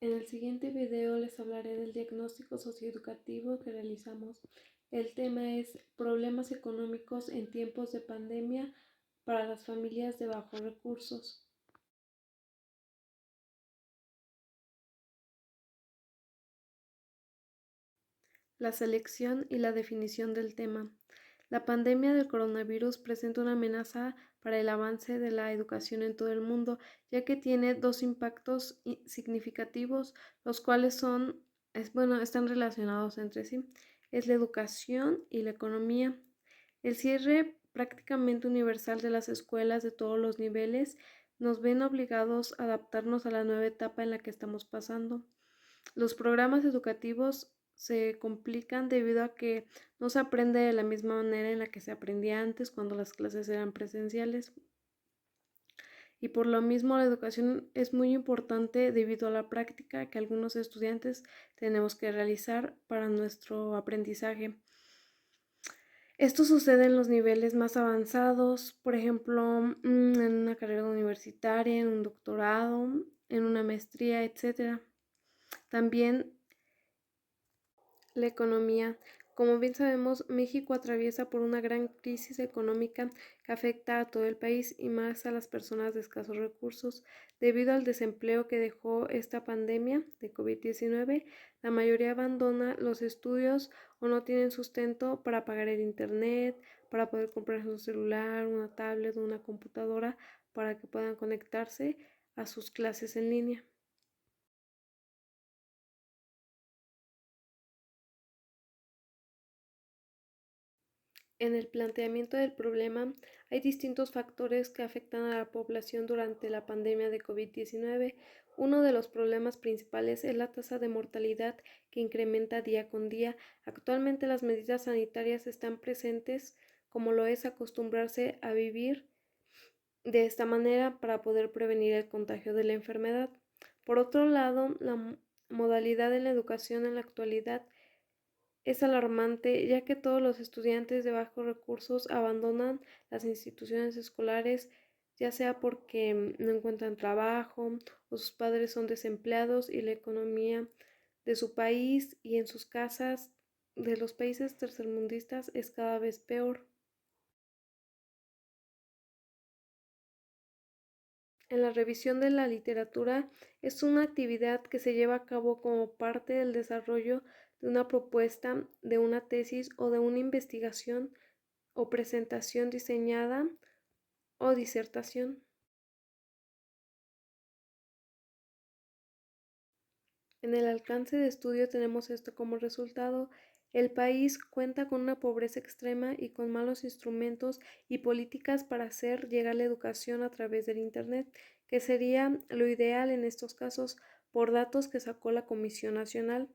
En el siguiente video les hablaré del diagnóstico socioeducativo que realizamos. El tema es problemas económicos en tiempos de pandemia para las familias de bajos recursos. La selección y la definición del tema. La pandemia del coronavirus presenta una amenaza para el avance de la educación en todo el mundo, ya que tiene dos impactos significativos, los cuales están relacionados entre sí. Es la educación y la economía. El cierre prácticamente universal de las escuelas de todos los niveles nos ven obligados a adaptarnos a la nueva etapa en la que estamos pasando. Los programas educativos se complican debido a que no se aprende de la misma manera en la que se aprendía antes cuando las clases eran presenciales. Y por lo mismo la educación es muy importante debido a la práctica que algunos estudiantes tenemos que realizar para nuestro aprendizaje. Esto sucede en los niveles más avanzados, por ejemplo, en una carrera universitaria, en un doctorado, en una maestría, etc. También la economía. Como bien sabemos, México atraviesa por una gran crisis económica que afecta a todo el país y más a las personas de escasos recursos. Debido al desempleo que dejó esta pandemia de COVID-19, la mayoría abandona los estudios o no tienen sustento para pagar el internet, para poder comprar un celular, una tablet o una computadora para que puedan conectarse a sus clases en línea. En el planteamiento del problema, hay distintos factores que afectan a la población durante la pandemia de COVID-19. Uno de los problemas principales es la tasa de mortalidad que incrementa día con día. Actualmente las medidas sanitarias están presentes, como lo es acostumbrarse a vivir de esta manera para poder prevenir el contagio de la enfermedad. Por otro lado, la modalidad en la educación en la actualidad es alarmante, ya que todos los estudiantes de bajos recursos abandonan las instituciones escolares, ya sea porque no encuentran trabajo o sus padres son desempleados y la economía de su país y en sus casas de los países tercermundistas es cada vez peor. En la revisión de la literatura es una actividad que se lleva a cabo como parte del desarrollo de una propuesta, de una tesis o de una investigación o presentación diseñada o disertación. En el alcance de estudio tenemos esto como resultado. El país cuenta con una pobreza extrema y con malos instrumentos y políticas para hacer llegar la educación a través del Internet, que sería lo ideal en estos casos por datos que sacó la Comisión Nacional.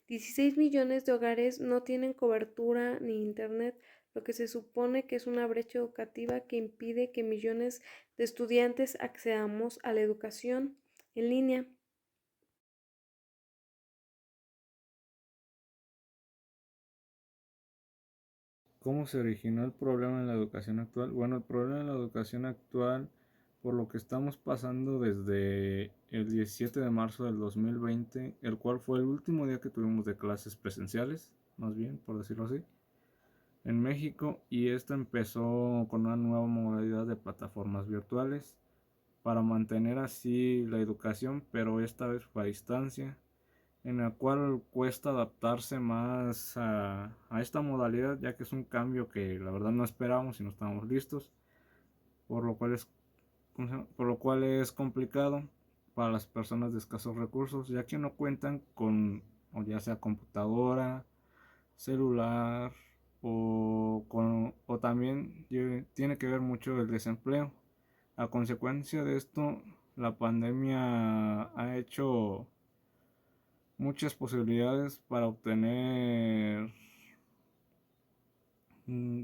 16 millones de hogares no tienen cobertura ni Internet, lo que se supone que es una brecha educativa que impide que millones de estudiantes accedamos a la educación en línea. ¿Cómo se originó el problema en la educación actual? Bueno, el problema en la educación actual, por lo que estamos pasando desde el 17 de marzo del 2020, el cual fue el último día que tuvimos de clases presenciales, más bien, por decirlo así, en México, y esto empezó con una nueva modalidad de plataformas virtuales para mantener así la educación, pero esta vez fue a distancia, en la cual cuesta adaptarse más a esta modalidad, ya que es un cambio que la verdad no esperábamos y no estábamos listos, por lo cual es, por lo cual es complicado para las personas de escasos recursos, ya que no cuentan con, o ya sea computadora, celular, o también tiene que ver mucho el desempleo. A consecuencia de esto, la pandemia ha hecho muchas posibilidades para obtener mm,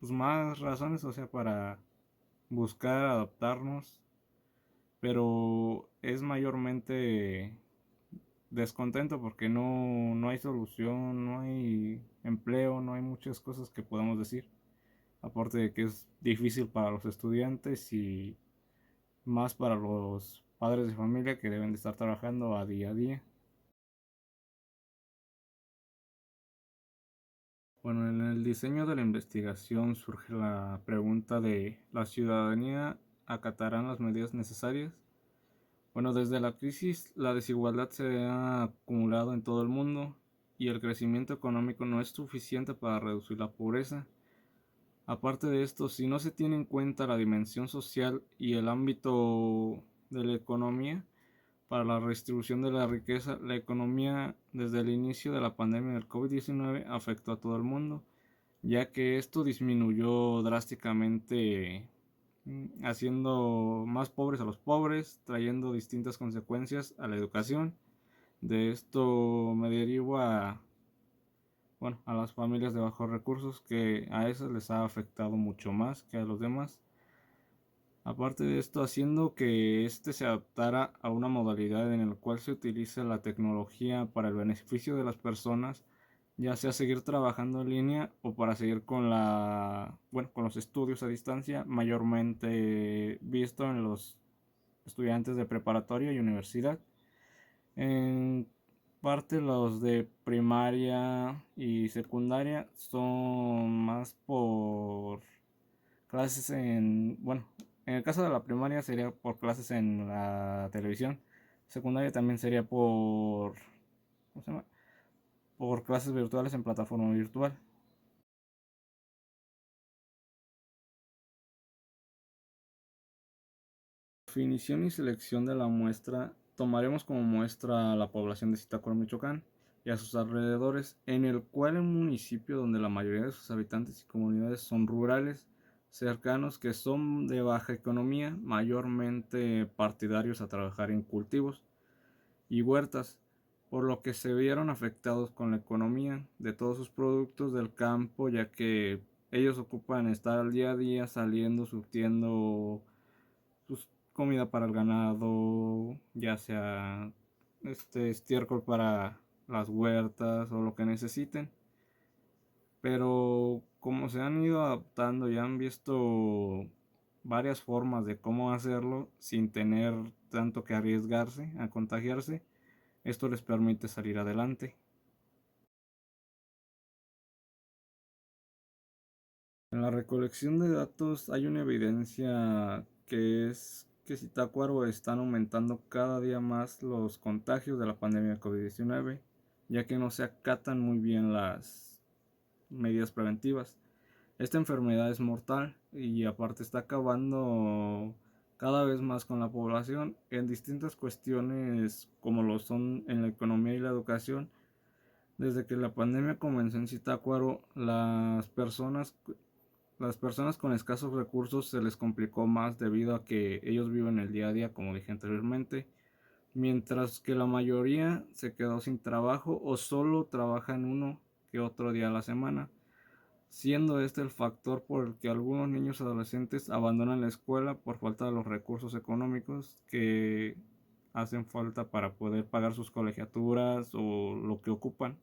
pues más razones, o sea, para buscar adaptarnos, pero es mayormente descontento porque no hay solución, no hay empleo, no hay muchas cosas que podamos decir, aparte de que es difícil para los estudiantes y más para los padres de familia que deben de estar trabajando a día. Bueno, en el diseño de la investigación surge la pregunta de ¿la ciudadanía acatarán las medidas necesarias? Bueno, desde la crisis la desigualdad se ha acumulado en todo el mundo y el crecimiento económico no es suficiente para reducir la pobreza. Aparte de esto, si no se tiene en cuenta la dimensión social y el ámbito de la economía para la redistribución de la riqueza, la economía desde el inicio de la pandemia del COVID-19 afectó a todo el mundo, ya que esto disminuyó drásticamente, haciendo más pobres a los pobres, trayendo distintas consecuencias a la educación. De esto me derivo a las familias de bajos recursos, que a esas les ha afectado mucho más que a los demás. Aparte de esto, haciendo que éste se adaptara a una modalidad en la cual se utiliza la tecnología para el beneficio de las personas, ya sea seguir trabajando en línea o para seguir con los estudios a distancia, mayormente visto en los estudiantes de preparatoria y universidad. En parte los de primaria y secundaria son más por clases en el caso de la primaria sería por clases en la televisión. Secundaria también sería ¿cómo se llama? Por clases virtuales en plataforma virtual. Definición y selección de la muestra. Tomaremos como muestra la población de Zitácuaro, Michoacán y a sus alrededores, en el cual un municipio donde la mayoría de sus habitantes y comunidades son rurales, cercanos, que son de baja economía, mayormente partidarios a trabajar en cultivos y huertas, por lo que se vieron afectados con la economía de todos sus productos del campo, ya que ellos ocupan estar al día a día saliendo, surtiendo pues, comida para el ganado, ya sea estiércol para las huertas o lo que necesiten. Pero como se han ido adaptando y han visto varias formas de cómo hacerlo sin tener tanto que arriesgarse a contagiarse, esto les permite salir adelante. En la recolección de datos hay una evidencia que es que Zitácuaro están aumentando cada día más los contagios de la pandemia de COVID-19, ya que no se acatan muy bien las medidas preventivas. Esta enfermedad es mortal y aparte está acabando cada vez más con la población en distintas cuestiones como lo son en la economía y la educación. Desde que la pandemia comenzó en Zitácuaro, las personas con escasos recursos se les complicó más debido a que ellos viven el día a día, como dije anteriormente, mientras que la mayoría se quedó sin trabajo o solo trabajan uno que otro día a la semana, siendo este el factor por el que algunos niños adolescentes abandonan la escuela por falta de los recursos económicos que hacen falta para poder pagar sus colegiaturas o lo que ocupan.